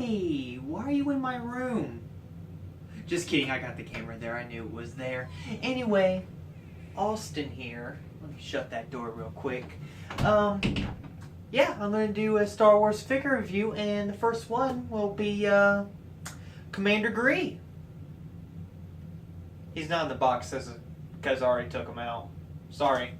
Hey, why are you in my room? Just kidding, I got the camera there. I knew it was there. Anyway, Austin here. Let me shut that door real quick. Yeah, I'm going to do a Star Wars figure review, and the first one will be Commander Gree. He's not in the box because I already took him out. Sorry.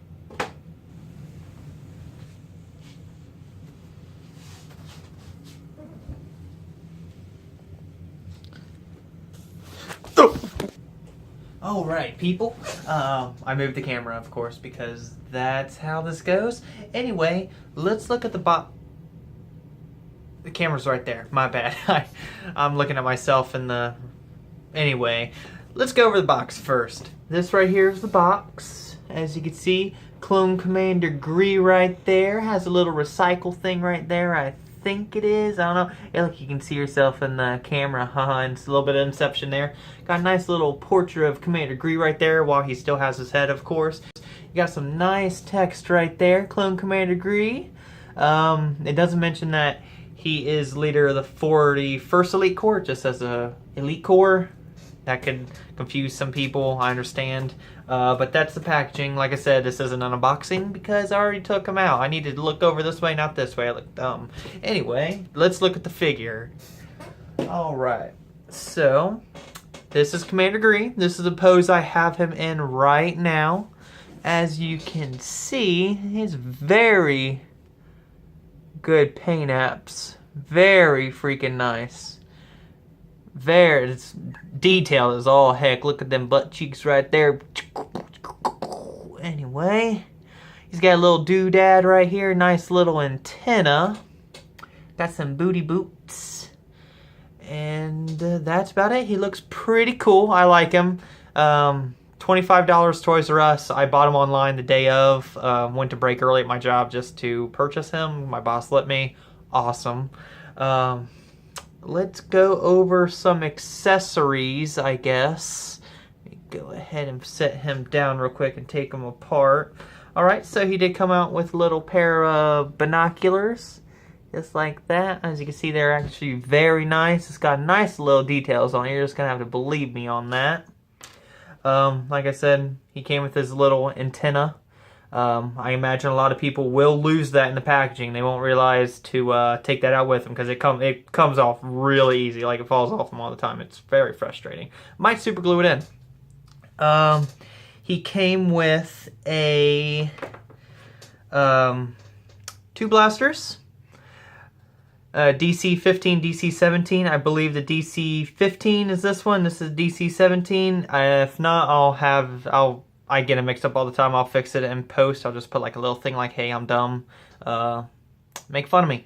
Alright, people. I moved the camera, of course, because that's how this goes. Anyway, let's look at the box. The camera's right there. My bad. I'm looking at myself in the... Anyway, let's go over the box first. This right here is the box. As you can see, Clone Commander Gree right there. Has a little recycle thing right there. I think it is. I don't know. Yeah, look, you can see yourself in the camera. And it's a little bit of inception there. Got a nice little portrait of Commander Gree right there while he still has his head, of course. You got some nice text right there. Clone Commander Gree. It doesn't mention that he is leader of the 41st Elite Corps. It just says a Elite Corps. That could confuse some people, I understand. But that's the packaging. Like I said, this isn't an unboxing because I already took them out. I needed to look over this way, not this way. I look dumb. Anyway, let's look at the figure. Alright, so this is Commander Gree. This is the pose I have him in right now. As you can see, he's very good paint apps. Very freaking nice. It's detailed as all heck. Look at them butt cheeks right there. Anyway, he's got a little doodad right here. Nice little antenna. Got some booty boots. And that's about it. He looks pretty cool. I like him. $25 Toys R Us. I bought him online the day of. Went to break early at my job just to purchase him. My boss let me. Awesome. Let's go over some accessories, I guess. Let me go ahead and set him down real quick and take him apart. Alright, so he did come out with a little pair of binoculars. Just like that. As you can see, they're actually very nice. It's got nice little details on it. You're just going to have to believe me on that. Like I said, he came with his little antenna. I imagine a lot of people will lose that in the packaging. They won't realize to take that out with them because it comes off really easy. Like it falls off them all the time. It's very frustrating. Might super glue it in. He came with a 2 blasters. DC 15, DC 17. I believe the DC 15 is this one. This is DC 17. If not, I get it mixed up all the time. I'll fix it in post. I'll just put like a little thing like, hey, I'm dumb. Make fun of me.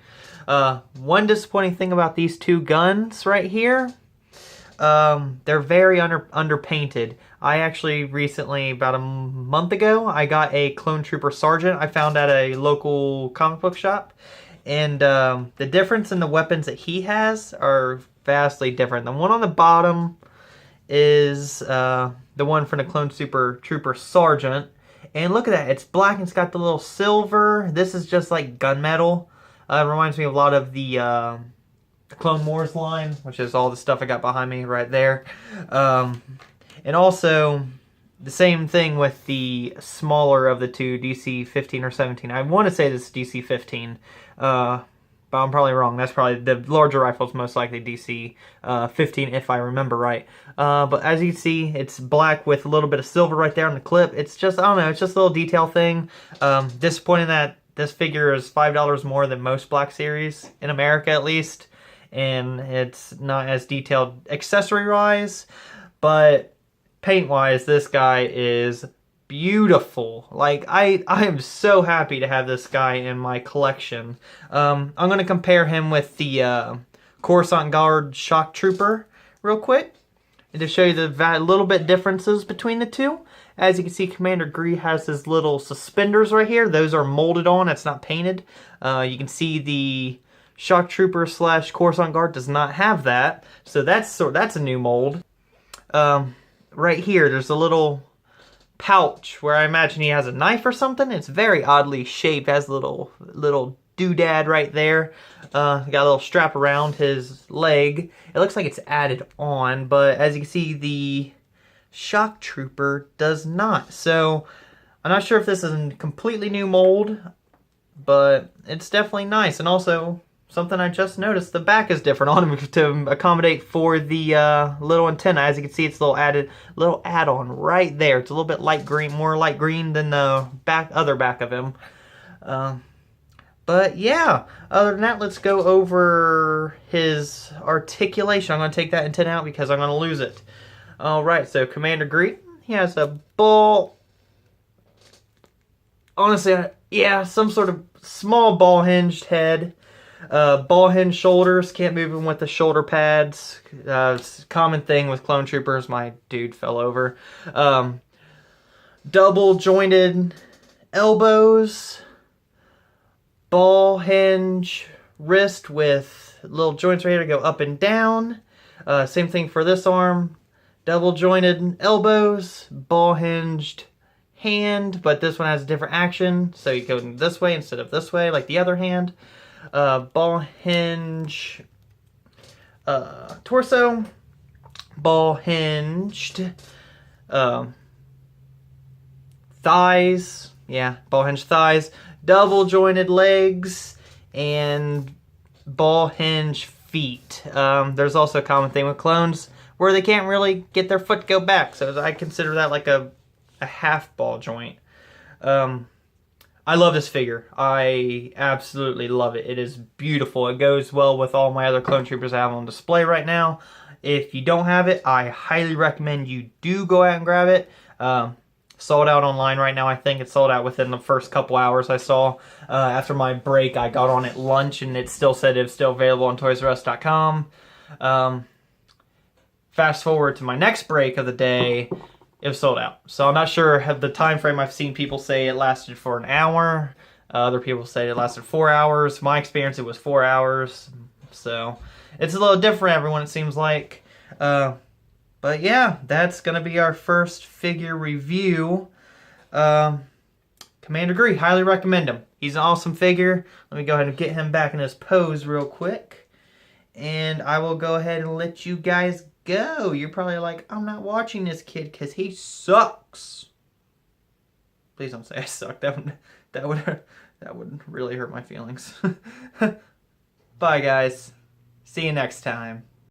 One disappointing thing about these two guns right here, they're very underpainted. I actually recently, about a month ago, I got a Clone Trooper Sergeant I found at a local comic book shop. And the difference in the weapons that he has are vastly different. The one on the bottom is the one from the Clone Trooper Sergeant. And look at that. It's black and it's got the little silver. This is just like gunmetal. It reminds me of a lot of the Clone Wars line, which is all the stuff I got behind me right there. And also, the same thing with the smaller of the two, DC 15 or 17. I want to say this is DC 15, but I'm probably wrong. That's probably the larger rifle's most likely DC 15 if I remember right. But as you can see, it's black with a little bit of silver right there on the clip. It's just, I don't know, it's just a little detail thing. Disappointing that this figure is $5 more than most Black Series, in America at least. And it's not as detailed accessory-wise, but paint-wise, this guy is beautiful. Like, I am so happy to have this guy in my collection. I'm going to compare him with the Coruscant Guard Shock Trooper real quick, and to show you the little bit differences between the two. As you can see, Commander Gree has his little suspenders right here. Those are molded on. It's not painted. You can see the Shock Trooper / Coruscant Guard does not have that. So that's a new mold. Right here, there's a little pouch where I imagine he has a knife or something. It's very oddly shaped. It has little doodad right there. Got a little strap around his leg. It looks like it's added on, but as you can see, the shock trooper does not. So I'm not sure if this is a completely new mold, but it's definitely nice. And also, something I just noticed, the back is different on him to accommodate for the little antenna. As you can see, it's a little add-on right there. It's a little bit light green, more light green than the other back of him. But yeah, other than that, let's go over his articulation. I'm going to take that antenna out because I'm going to lose it. Alright, so Commander Gree, he has a ball. Honestly, yeah, some sort of small ball-hinged head. Ball-hinged shoulders, can't move him with the shoulder pads. It's a common thing with clone troopers. My dude fell over. Double-jointed elbows. Ball hinge wrist with little joints right here to go up and down. Same thing for this arm. Double jointed elbows, ball hinged hand, but this one has a different action. So you go this way instead of this way, like the other hand. Ball hinge torso, ball hinged thighs. Yeah, ball hinged thighs. Double jointed legs, and ball hinge feet. There's also a common thing with clones where they can't really get their foot to go back, so I consider that like a half ball joint. I love this figure. I absolutely love it. It is beautiful. It goes well with all my other clone troopers I have on display right now. If you don't have it, I highly recommend you do go out and grab it. Sold out online right now. I think it's sold out within the first couple hours I saw. After my break, I got on at lunch and it still said it was still available on ToysRUs.com. Fast forward to my next break of the day, it was sold out. So I'm not sure of the time frame. I've seen people say it lasted for an hour. Other people say it lasted 4 hours. My experience, it was 4 hours. So it's a little different, everyone, it seems like. But yeah, that's going to be our first figure review. Commander Gree, highly recommend him. He's an awesome figure. Let me go ahead and get him back in his pose real quick. And I will go ahead and let you guys go. You're probably like, I'm not watching this kid because he sucks. Please don't say I suck. That would really hurt my feelings. Bye, guys. See you next time.